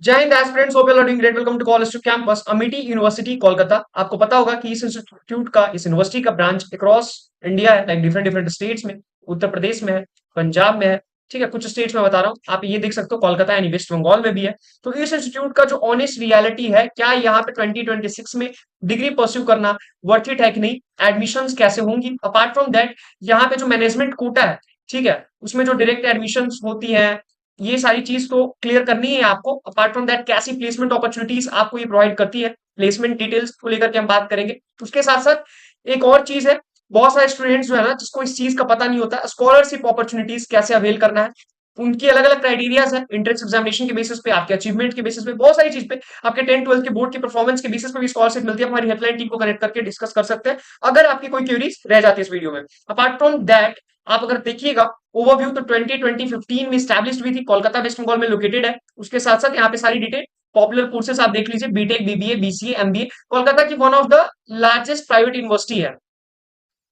जय हिंद aspirants, hope you are doing great. Welcome to college to campus Amity University Kolkata. आपको पता होगा कि इस यूनिवर्सिटी का ब्रांच अक्रॉस इंडिया है, लाइक डिफरेंट डिफरेंट स्टेट्स में। उत्तर प्रदेश में है, पंजाब में है, ठीक है, कुछ स्टेट्स में बता रहा हूँ। आप ये देख सकते हो कोलकाता यानी वेस्ट बंगाल में भी है। तो इस इंस्टीट्यूट का जो ऑनेस्ट रियलिटी है, क्या यहाँ पे 2026 में डिग्री परस्यू करना वर्थ इट है कि नहीं, एडमिशंस कैसे होंगी। अपार्ट फ्रॉम दैट, यहाँ पे जो मैनेजमेंट कोटा है, ठीक है, उसमें जो डायरेक्ट एडमिशंस होती है, ये सारी चीज तो क्लियर करनी है आपको। अपार्ट फ्रॉम दैट, कैसी प्लेसमेंट अपॉर्चुनिटीज आपको ये प्रोवाइड करती है, प्लेसमेंट डिटेल्स को लेकर के हम बात करेंगे। उसके साथ साथ एक और चीज है, बहुत सारे स्टूडेंट्स जो है ना, जिसको इस चीज का पता नहीं होता, स्कॉलरशिप अपॉर्चुनिटीज कैसे अवेल करना है। उनकी अलग अलग क्राइटेरियाज है, एंट्रेंस एग्जामिनेशन के बेसिस पे, आपके अचीवमेंट के बेसिस पे, बहुत सारी चीज पे, आपके 10 12 के बोर्ड के परफॉर्मेंस के बेसिस पे भी स्कॉलरशिप मिलती है। हमारी हेल्पलाइन टीम को कनेक्ट करके डिस्कस कर सकते हैं अगर आपकी कोई क्वेरीज रह जाती है इस वीडियो में। अपार्ट फ्रॉम दैट, आप अगर देखिएगा ओवरव्यू, तो 2015 में स्टैब्लिश हुई थी, कोलकाता वेस्ट बंगाल में लोकेटेड है। उसके साथ साथ यहाँ पे सारी डिटेल पॉपुलर कोर्सेस आप देख लीजिए, B Tech, BBA, BCA, MBA. Kolkata की one of the largest private university है,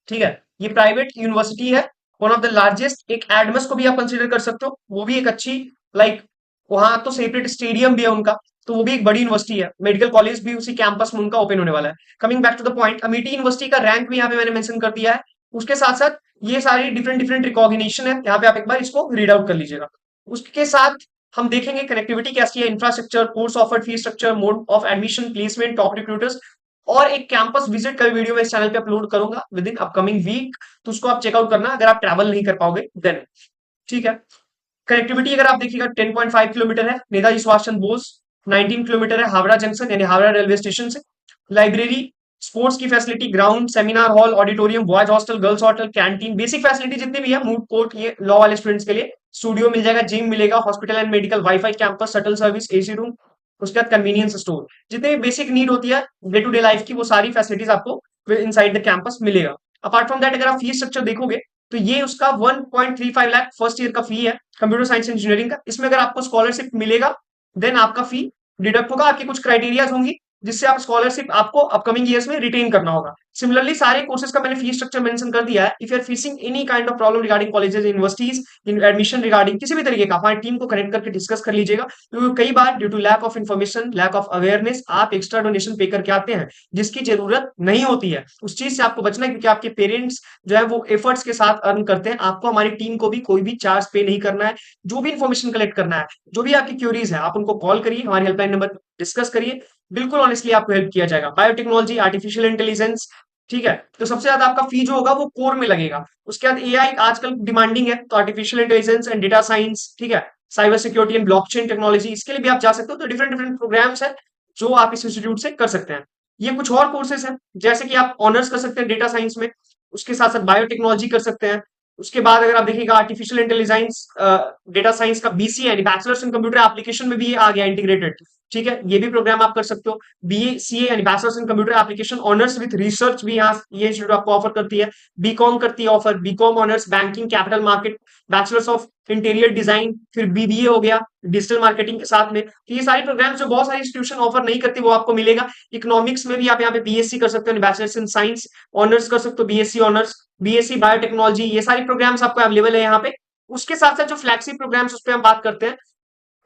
ठीक है, ये प्राइवेट यूनिवर्सिटी है, वन ऑफ द लार्जेस्ट। एक एडमस को भी आप कंसीडर कर सकते हो, वो भी एक अच्छी, लाइक, वहां तो सेपरेट स्टेडियम भी है उनका, तो वो भी एक बड़ी यूनिवर्सिटी है। मेडिकल कॉलेज भी उसी कैंपस में उनका ओपन होने वाला है। Coming back to the point, Amity University का रैंक भी यहाँ पे मैंने मेंशन कर दिया है। उसके साथ साथ ये सारी डिफरेंट डिफरेंट रिकॉग्निशन है, यहाँ पे आप एक बार इसको रीड आउट कर लीजिएगा। उसके साथ हम देखेंगे कनेक्टिविटी कैसी है, infrastructure, course offered, fees structure, mode of admission, placement, top recruiters, और एक कैंपस विजिट का वीडियो मैं इस चैनल पे अपलोड करूंगा विद इन अपकमिंग वीक। तो उसको आप चेकआउट करना अगर आप ट्रैवल नहीं कर पाओगे देन, ठीक है। कनेक्टिविटी अगर आप देखिएगा 10.5 किलोमीटर है नेताजी सुभाष चंद्र बोस, 19 किलोमीटर है हावड़ा जंक्शन यानी हावड़ा रेलवे स्टेशन से। लाइब्रेरी, स्पोर्ट्स की facility, ground, seminar hall, auditorium, boys hostel, girls hostel, canteen, basic facility जितनी भी है, मूड कोर्ट, ये लॉ वाले स्टूडेंट्स के लिए स्टूडियो मिल जाएगा, जिम मिलेगा, hospital and medical, wifi, campus shuttle service, AC room. उसके बाद कन्वीनियंस स्टोर, जितने बेसिक नीड होती है डे टू डे लाइफ की, वो सारी फैसिलिटीज आपको इनसाइड द कैंपस मिलेगा। अपार्ट फ्रॉम दैट, अगर आप फीस स्ट्रक्चर देखोगे, तो ये उसका 1.35 लाख फर्स्ट ईयर का फी है कंप्यूटर साइंस इंजीनियरिंग का। इसमें अगर आपको स्कॉलरशिप मिलेगा देन आपका फी डिडक्ट होगा। आपकी कुछ क्राइटेरियाज होंगी जिससे आप स्कॉलरशिप आपको अपकमिंग ईयर्स में रिटेन करना होगा। सिमिलरली सारे कोर्सेज का मैंने फीस स्ट्रक्चर मेंशन कर दिया है। If you are facing any kind of problem regarding colleges, universities, in admission regarding किसी भी तरीके का, हमारी टीम को कनेक्ट करके डिस्कस कर लीजिएगा। क्योंकि कई बार due to lack of information, lack of awareness, आप एक्स्ट्रा डोनेशन पे करके आते हैं जिसकी जरूरत नहीं होती है। उस चीज से आपको बचना है, क्योंकि आपके पेरेंट्स जो है वो एफर्ट्स के साथ अर्न करते हैं। आपको हमारी टीम को भी कोई भी चार्ज पे नहीं करना है। जो भी इन्फॉर्मेशन कलेक्ट करना है, जो भी आपकी क्यूरीज है, आप उनको कॉल करिए, हमारी हेल्पलाइन नंबर डिस्कस करिए, बिल्कुल ऑनेस्टली आपको हेल्प किया जाएगा। बायोटेक्नोलॉजी, आर्टिफिशियल इंटेलिजेंस, ठीक है, तो सबसे ज्यादा आपका फी जो होगा वो कोर में लगेगा। उसके बाद एआई आजकल डिमांडिंग है, तो artificial intelligence and data science, ठीक है, cyber security and blockchain technology, इसके लिए भी आप जा सकते हो। तो डिफरेंट डिफरेंट प्रोग्राम्स है जो आप इस इंस्टीट्यूट से कर सकते हैं। ये कुछ और कोर्सेज हैं, जैसे कि आप ऑनर्स कर सकते हैं डेटा साइंस में, उसके साथ साथ बायोटेक्नोलॉजी कर सकते हैं। उसके बाद अगर आप देखिएगा आर्टिफिशियल इंटेलिजेंस, डेटा साइंस का बीसीए यानी बैचलर्स इन कंप्यूटर एप्लीकेशन में भी ये आ गया इंटीग्रेटेड, ठीक है, ये भी प्रोग्राम आप कर सकते हो। बीसीए यानी bachelors in computer application honours with research भी यहाँ ये इंस्टीट्यूट आपको ऑफर करती है। बीकॉम करती है offer, BCom honours banking capital market, bachelors of interior design, फिर बीबीए हो गया डिजिटल मार्केटिंग के साथ में। तो ये सारे प्रोग्राम जो बहुत सारी इंस्टीट्यूशन ऑफर नहीं करती वो आपको मिलेगा। इकोनॉमिक्स में भी आप यहाँ पे बीएससी कर सकते हो, बैचलर्स इन साइंस, ऑनर्स कर सकते हो, बीएससी ऑनर्स, बीएससी बायोटेक्नोलॉजी, ये सारी प्रोग्राम्स आपको अवेलेबल है यहाँ पे। उसके साथ साथ जो फ्लैगशिप प्रोग्राम्स उस पर हम बात करते हैं,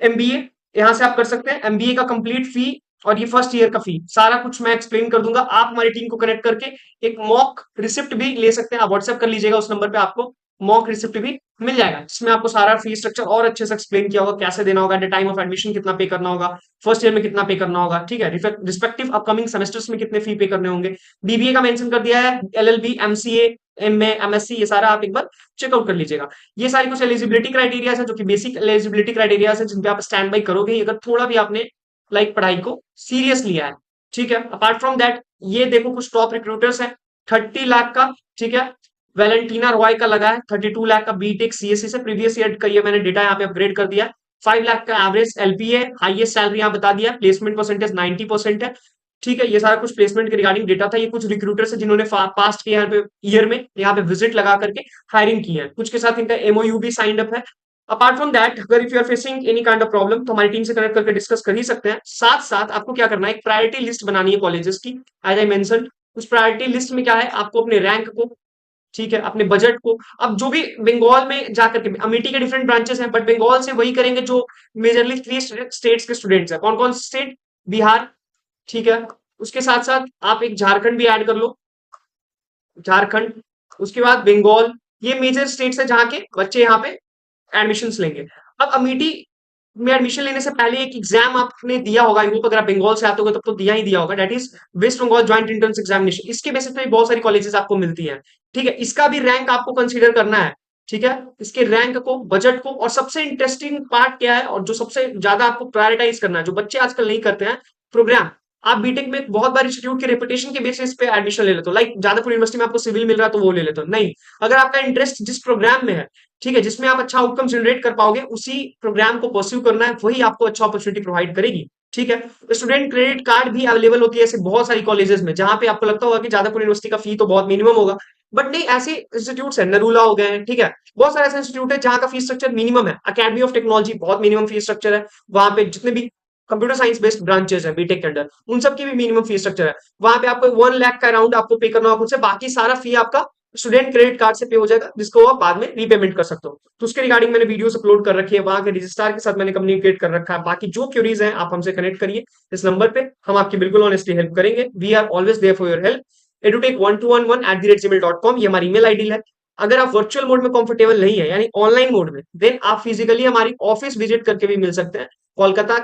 एमबीए, यहां से आप कर सकते हैं। एमबीए का कंप्लीट फी और ये फर्स्ट ईयर का फी सारा कुछ मैं एक्सप्लेन कर दूंगा। आप हमारी टीम को कनेक्ट करके एक मॉक रिसिप्ट भी ले सकते हैं, आप व्हाट्सएप कर लीजिएगा, उस नंबर पे आपको मॉक रिसिप्ट भी मिल जाएगा, जिसमें आपको सारा फी स्ट्रक्चर और अच्छे से एक्सप्लेन किया होगा, कैसे देना होगा, at the time of admission कितना पे करना होगा, फर्स्ट ईयर में कितना पे करना होगा, ठीक है, रिस्पेक्टिव अपकमिंग सेमेस्टर्स में कितने फी पे करने होंगे। बीबीए का मेंशन कर दिया है, एलएलबी, एमसीए, एमए, एमएससी, ये सारा आप एक बार चेकआउट कर लीजिएगा। ये सारी कुछ एलिजिबिलिटी क्राइटेरिया है, जो कि बेसिक एलिजिबिलिटी क्राइटेरिया है, जिन पे आप स्टैंड बाई करोगे अगर थोड़ा भी आपने लाइक पढ़ाई को सीरियस लिया है, ठीक है। अपार्ट फ्रॉम दैट, ये देखो कुछ टॉप रिक्रूटर्स हैं, 30 लाख का, ठीक है, वैलेंटीना रॉय का लगा है, 32 लाख का बीटेक सीएससी से प्रीवियस ईयर का, ये मैंने डेटा यहाँ पे अपग्रेड कर दिया। 5 लाख का एवरेज एलपीए, हाईएस्ट सैलरी यहाँ बता दिया, प्लेसमेंट परसेंटेज 90% है, ठीक है। ये सारा कुछ प्लेसमेंट के रिगार्डिंग डेटा था। ये कुछ रिक्रूटर्स है जिन्होंने पास्ट के यहाँ पे ईयर में यहाँ पे विजिट लगा करके हायरिंग की है, कुछ के साथ इनका एमओयू भी साइंड अप है। अपार्ट फ्रॉम दैट, अगर if you are facing any kind of problem तो हमारी टीम से कनेक्ट करके डिस्कस कर ही सकते हैं। साथ साथ आपको क्या करना है, एक प्रायोरिटी लिस्ट बनानी है कॉलेजेस की, एज आई मेंशन। उस प्रायोरिटी लिस्ट में क्या है, आपको अपने रैंक को ठीक है, अपने बजट को। अब जो भी बंगाल में जाकर के अमेठी के डिफरेंट ब्रांचेस हैं, बट बंगाल से वही करेंगे जो मेजरली 3 स्टेट्स के स्टूडेंट्स हैं। कौन-कौन से स्टेट? बिहार, ठीक है। उसके साथ-साथ आप एक झारखंड भी ऐड कर लो, झारखंड, उसके बाद बंगाल, ये मेजर स्टेट्स हैं जहाँ के बच्चे यहाँ पे एडमिशंस लेंगे। अब अमेठी में एडमिशन लेने से पहले एक एग्जाम आपने दिया होगा, आई होप अगर आप बंगाल से आते होगे तब तो दिया ही दिया होगा, that is West Bengal joint entrance examination. इसके बेसिस पे बहुत सारी कॉलेजेस आपको मिलती हैं, ठीक है। इसका भी रैंक आपको कंसीडर करना है, ठीक है। इसके रैंक को, बजट को, और सबसे इंटरेस्टिंग पार्ट क्या है और जो सबसे ज्यादा आपको प्रायोरिटाइज करना है, जो बच्चे आजकल नहीं करते हैं, प्रोग्राम। आप बीटेक में बहुत बार इंस्टीट्यूट के रेपुटेशन के बेसिस पे एडमिशन ले लेते हो, लाइक जादवपुर यूनिवर्सिटी में आपको सिविल मिल रहा है तो वो ले लेते हो, नहीं। अगर आपका इंटरेस्ट जिस प्रोग्राम में है, ठीक है, जिसमें आप अच्छा आउटकम जनरेट कर पाओगे, उसी प्रोग्राम को परस्यू करना है, वही आपको अच्छा अपॉर्चुनिटी प्रोवाइड करेगी, ठीक है। स्टूडेंट क्रेडिट कार्ड भी अवेलेबल होती है ऐसे बहुत सारी कॉलेजेस में, जहां पे आपको लगता होगा कि जादवपुर यूनिवर्सिटी का फी तो बहुत मिनिमम होगा, बट नहीं, ऐसे इंस्टीट्यूट है, नरूला हो गए हैं, ठीक है। बहुत सारे ऐसे इंस्टीट्यूट है जहां का फीस स्ट्रक्चर मिनिमम है। अकेडमी ऑफ टेक्नोलॉजी बहुत मिनिमम फीस स्ट्रक्चर है, वहां पे जितने भी कंप्यूटर साइंस बेस्ड ब्रांचेस है बीटेक के अंदर, उन सब की भी मिनिमम फीस स्ट्रक्चर है। वहां पे आपको 1 लाख का अराउंड आपको पे करना होगा खुद से, बाकी सारा फी आपका स्टूडेंट क्रेडिट कार्ड से पे हो जाएगा, जिसको आप बाद में रीपेमेंट कर सकते हो। तो उसके रिगार्डिंग मैंने वीडियोस अपलोड कर रखी है, वहां के रजिस्ट्रार के साथ मैंने कम्युनिकेट कर रखा है। बाकी जो क्यूरीज हैं आप हमसे कनेक्ट करिए इस नंबर पे, हम आपकी बिल्कुल ऑनेस्टली हेल्प करेंगे। We are always there for your help. edutech1211@gmail.com ये हमारी ईमेल आईडी है। अगर आप वर्चुअल मोड में कंफर्टेबल नहीं है, यानी ऑनलाइन मोड में, देन आप फिजिकली हमारी ऑफिस विजिट करके भी मिल सकते हैं। कोलकाता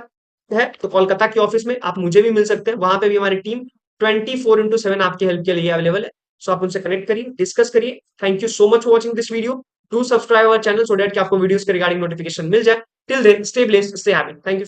है तो कोलकाता के ऑफिस में आप मुझे भी मिल सकते हैं, वहां पे भी हमारी टीम 24/7 आपकी हेल्प के लिए अवेलेबल है। सो आप उनसे कनेक्ट करिए, डिस्कस करिए। Thank you so much for watching this video. Do subscribe our channel so that कि आपको वीडियोस के रिगार्डिंग नोटिफिकेशन मिल जाए। Till then stay blessed, stay happy. Thank you.